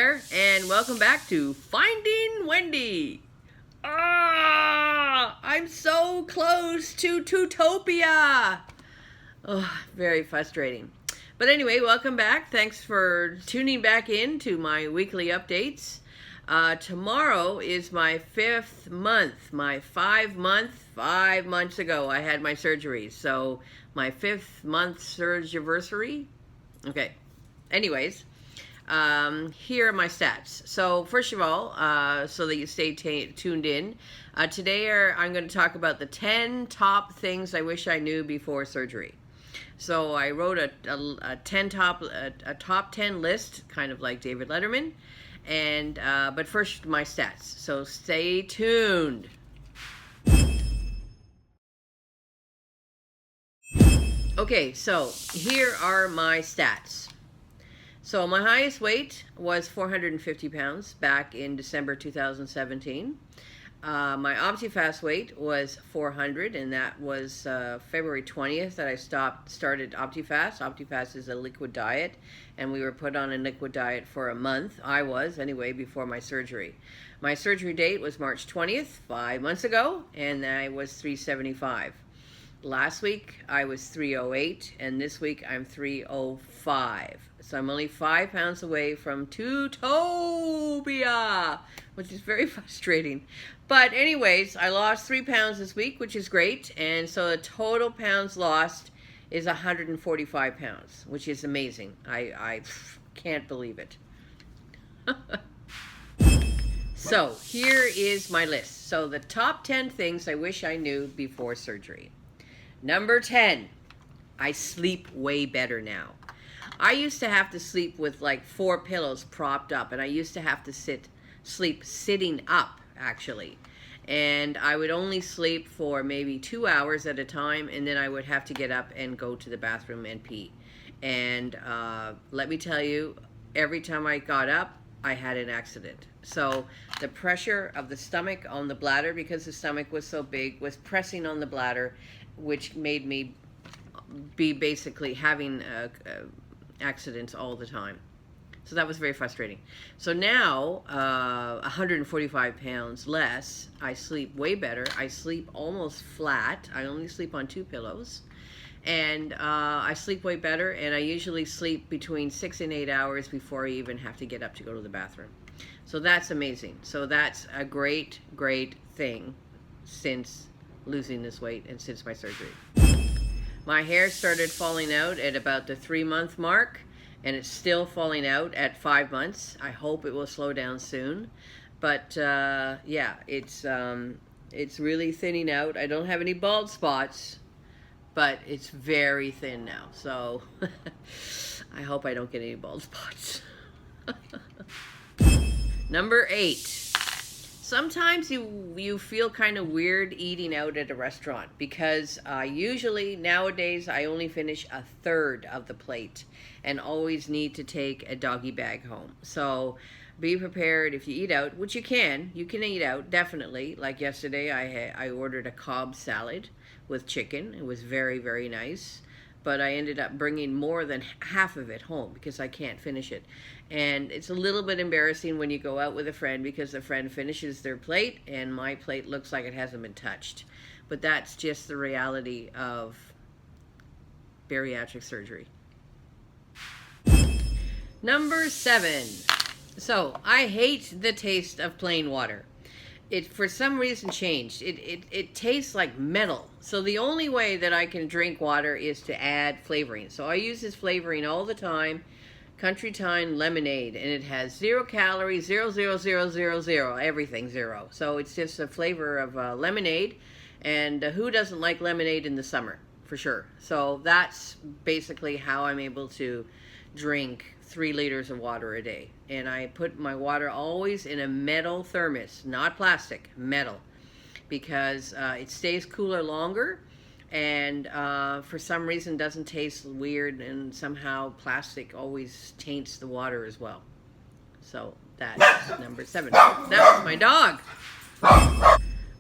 there, and welcome back to Finding Wendy. I'm so close to Tutopia. Oh, very frustrating. But anyway, welcome back. Thanks for tuning back in to my weekly updates. Tomorrow is my 5th month, my 5 months ago I had my surgery. So my 5th month surgery. Okay. Anyways, here are my stats. So first of all, so that you stay tuned in, today I'm going to talk about the 10 top things I wish I knew before surgery. So I wrote a top 10 list, kind of like David Letterman, and but first my stats. So stay tuned. Okay, so here are my stats. So my highest weight was 450 pounds back in December 2017. My Optifast weight was 400, and that was February 20th that I started Optifast. Optifast is a liquid diet, and we were put on a liquid diet for a month. I was, anyway, before my surgery. My surgery date was March 20th, 5 months ago, and I was 375. Last week I was 308, and this week I'm 305. So I'm only 5 pounds away from Tutopia, which is very frustrating. But anyways, I lost 3 pounds this week, which is great. And so the total pounds lost is 145 pounds, which is amazing. I can't believe it. So here is my list. So the top 10 things I wish I knew before surgery. Number 10, I sleep way better now. I used to have to sleep with like 4 pillows propped up, and I used to have to sleep sitting up, actually. And I would only sleep for maybe 2 hours at a time, and then I would have to get up and go to the bathroom and pee. And let me tell you, every time I got up, I had an accident. So the pressure of the stomach on the bladder, because the stomach was so big, was pressing on the bladder, which made me be basically having accidents all the time. So that was very frustrating. So now, 145 pounds less, I sleep way better. I sleep almost flat. I only sleep on 2 pillows. And I sleep way better, and I usually sleep between 6 and 8 hours before I even have to get up to go to the bathroom. So that's amazing. So that's a great, great thing since losing this weight and since my surgery. My hair started falling out at about the 3-month mark, and it's still falling out at 5 months. I hope it will slow down soon. But yeah, it's really thinning out. I don't have any bald spots, but it's very thin now. So I hope I don't get any bald spots. Number 8. Sometimes you feel kind of weird eating out at a restaurant, because usually nowadays I only finish a third of the plate and always need to take a doggy bag home. So be prepared if you eat out, which you can eat out, definitely. Like yesterday I ordered a Cobb salad with chicken. It was very, very nice. But I ended up bringing more than half of it home because I can't finish it. And it's a little bit embarrassing when you go out with a friend, because the friend finishes their plate and my plate looks like it hasn't been touched. But that's just the reality of bariatric surgery. Number 7. So I hate the taste of plain water. It for some reason changed. It tastes like metal. So the only way that I can drink water is to add flavoring. So I use this flavoring all the time, Country Time lemonade, and it has 0 calories, 0, 0, 0, 0, 0, everything 0. So it's just a flavor of lemonade, and who doesn't like lemonade in the summer, for sure. So that's basically how I'm able to drink 3 liters of water a day. And I put my water always in a metal thermos, not plastic, metal, because it stays cooler longer, and for some reason doesn't taste weird, and somehow plastic always taints the water as well. So that's number 7. That was my dog.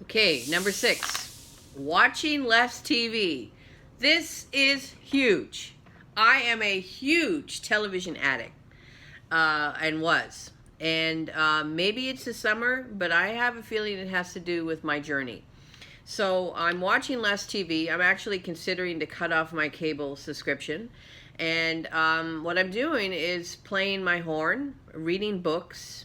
Okay, number 6, watching less TV. This is huge. I am a huge television addict, and was. And maybe it's the summer, but I have a feeling it has to do with my journey. So I'm watching less TV. I'm actually considering to cut off my cable subscription. And what I'm doing is playing my horn, reading books,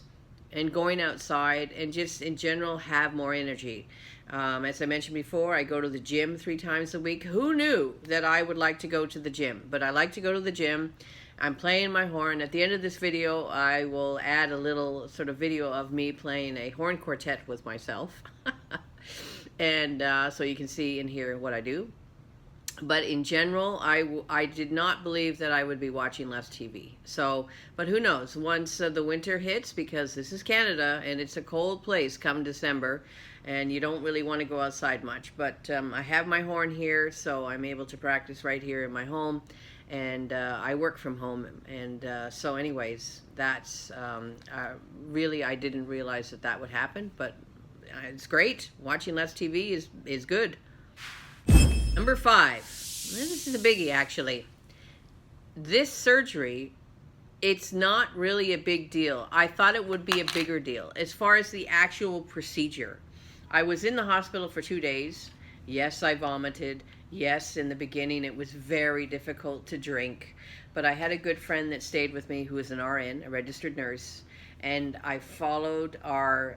and going outside, and just in general have more energy. As I mentioned before, I go to the gym 3 times a week. Who knew that I would like to go to the gym? But I like to go to the gym. I'm playing my horn. At the end of this video, I will add a little sort of video of me playing a horn quartet with myself. And so you can see and hear what I do. But in general, I did not believe that I would be watching less TV. So, but who knows? Once the winter hits, because this is Canada and it's a cold place come December, and you don't really want to go outside much. But I have my horn here, so I'm able to practice right here in my home. And I work from home. And so anyways, that's really, I didn't realize that that would happen. But it's great. Watching less TV is good. Number 5, this is a biggie actually. This surgery, it's not really a big deal. I thought it would be a bigger deal. As far as the actual procedure, I was in the hospital for 2 days. Yes, I vomited. Yes, in the beginning it was very difficult to drink. But I had a good friend that stayed with me who is an RN, a registered nurse. And I followed our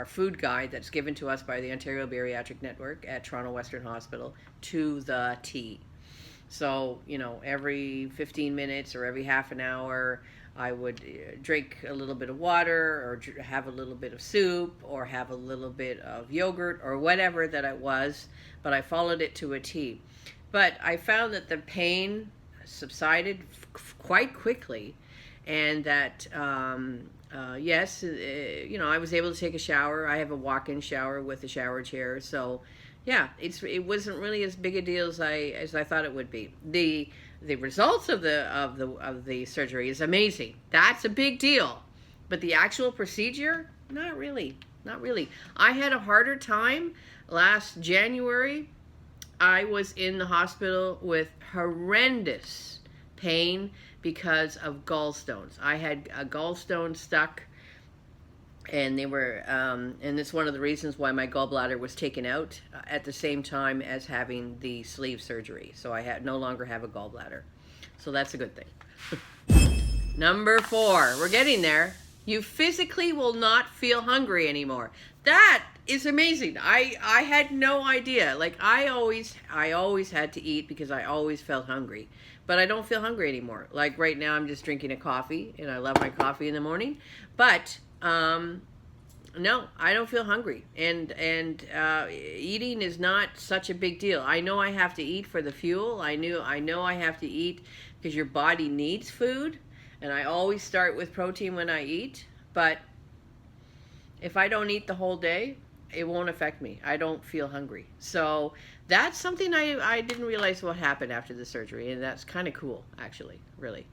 food guide that's given to us by the Ontario Bariatric Network at Toronto Western Hospital to the T. So, you know, every 15 minutes or every half an hour, I would drink a little bit of water or have a little bit of soup or have a little bit of yogurt or whatever that it was, but I followed it to a T. But I found that the pain subsided quite quickly, and that yes, you know, I was able to take a shower. I have a walk-in shower with a shower chair, so yeah, it wasn't really as big a deal as I thought it would be. The results of the surgery is amazing. That's a big deal, but the actual procedure, not really, not really. I had a harder time last January. I was in the hospital with horrendous pain because of gallstones. I had a gallstone stuck, and they were, and it's one of the reasons why my gallbladder was taken out at the same time as having the sleeve surgery. So I no longer have a gallbladder. So that's a good thing. Number 4, we're getting there. You physically will not feel hungry anymore. That is amazing. I had no idea. Like I always had to eat because I always felt hungry. But I don't feel hungry anymore. Like right now I'm just drinking a coffee, and I love my coffee in the morning. But no, I don't feel hungry. And eating is not such a big deal. I know I have to eat for the fuel. I know I have to eat because your body needs food. And I always start with protein when I eat. But if I don't eat the whole day, it won't affect me. I don't feel hungry. So that's something I didn't realize what happened after the surgery, and that's kind of cool, actually, really.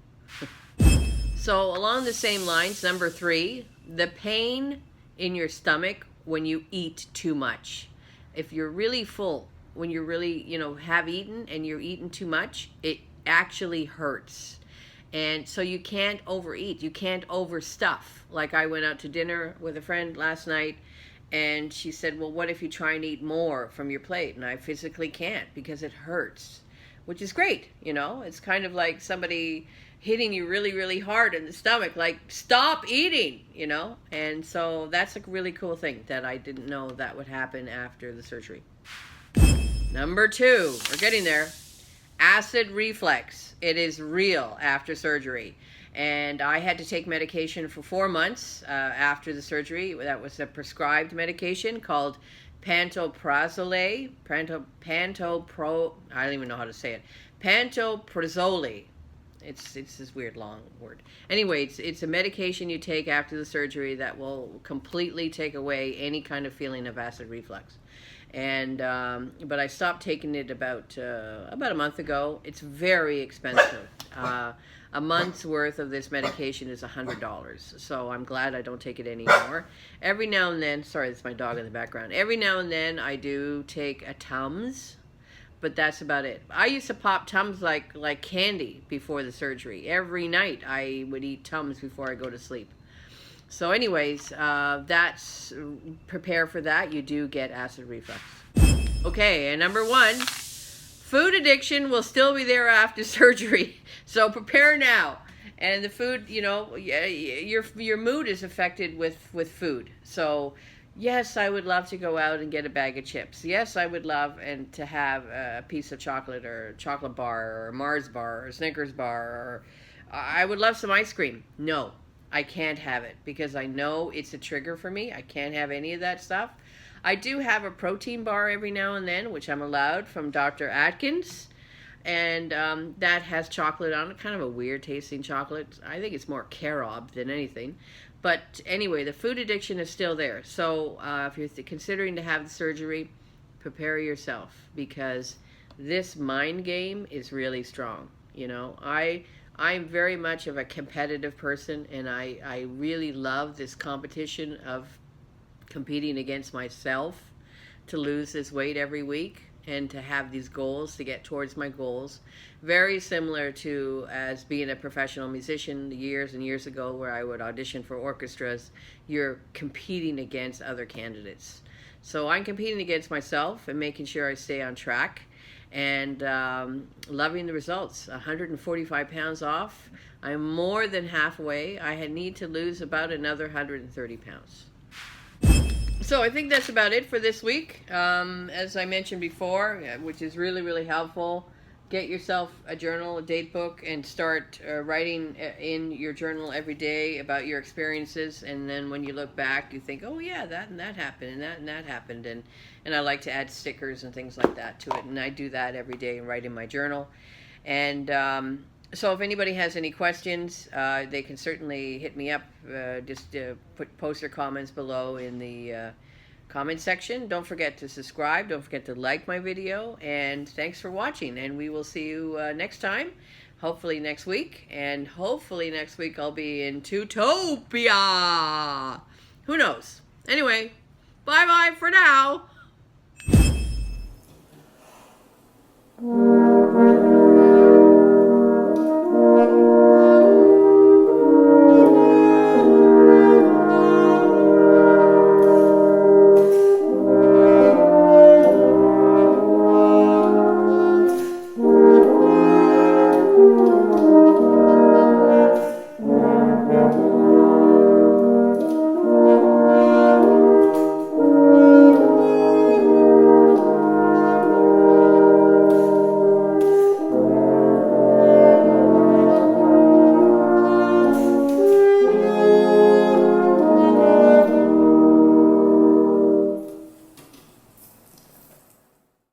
So along the same lines, number 3, the pain in your stomach when you eat too much. If you're really full, when you're really, you know, have eaten and you're eating too much, it actually hurts. And so you can't overeat. You can't overstuff. Like I went out to dinner with a friend last night, and she said, well, what if you try and eat more from your plate? And I physically can't because it hurts, which is great. You know, it's kind of like somebody hitting you really, really hard in the stomach, like, stop eating, you know? And so that's a really cool thing that I didn't know that would happen after the surgery. Number 2, we're getting there. Acid reflux. It is real after surgery. And I had to take medication for 4 months after the surgery. That was a prescribed medication called pantoprazole. I don't even know how to say it. Pantoprazole. It's this weird long word. Anyway, it's a medication you take after the surgery that will completely take away any kind of feeling of acid reflux. And but I stopped taking it about a month ago. It's very expensive. A month's worth of this medication is $100. So I'm glad I don't take it anymore. Every now and then, sorry, that's my dog in the background. Every now and then I do take a Tums, but that's about it. I used to pop Tums like candy before the surgery. Every night I would eat Tums before I go to sleep. So anyways, that's, prepare for that. You do get acid reflux. Okay, and number 1, food addiction will still be there after surgery. So prepare now. And the food, you know, your mood is affected with food. So yes, I would love to go out and get a bag of chips. Yes, I would love to have a piece of chocolate or a chocolate bar or a Mars bar or a Snickers bar, or I would love some ice cream. No, I can't have it because I know it's a trigger for me. I can't have any of that stuff. I do have a protein bar every now and then, which I'm allowed from Dr. Atkins. And that has chocolate on it, kind of a weird tasting chocolate. I think it's more carob than anything. But anyway, the food addiction is still there. So if you're considering to have the surgery, prepare yourself, because this mind game is really strong. You know, I'm very much of a competitive person, and I really love this competition of competing against myself to lose this weight every week and to have these goals, to get towards my goals. Very similar to as being a professional musician years and years ago, where I would audition for orchestras. You're competing against other candidates. So I'm competing against myself and making sure I stay on track, and loving the results. 145 pounds off. I'm more than halfway. I need to lose about another 130 pounds. So I think that's about it for this week. As I mentioned before, which is really, really helpful, get yourself a journal, a date book, and start writing in your journal every day about your experiences. And then when you look back, you think, oh yeah, that and that happened, and that happened. And I like to add stickers and things like that to it. And I do that every day and write in my journal. And so if anybody has any questions, they can certainly hit me up. Just post their comments below in the comment section. Don't forget to subscribe. Don't forget to like my video. And thanks for watching. And we will see you next time. Hopefully next week. And hopefully next week I'll be in Tutopia. Who knows? Anyway, bye-bye for now.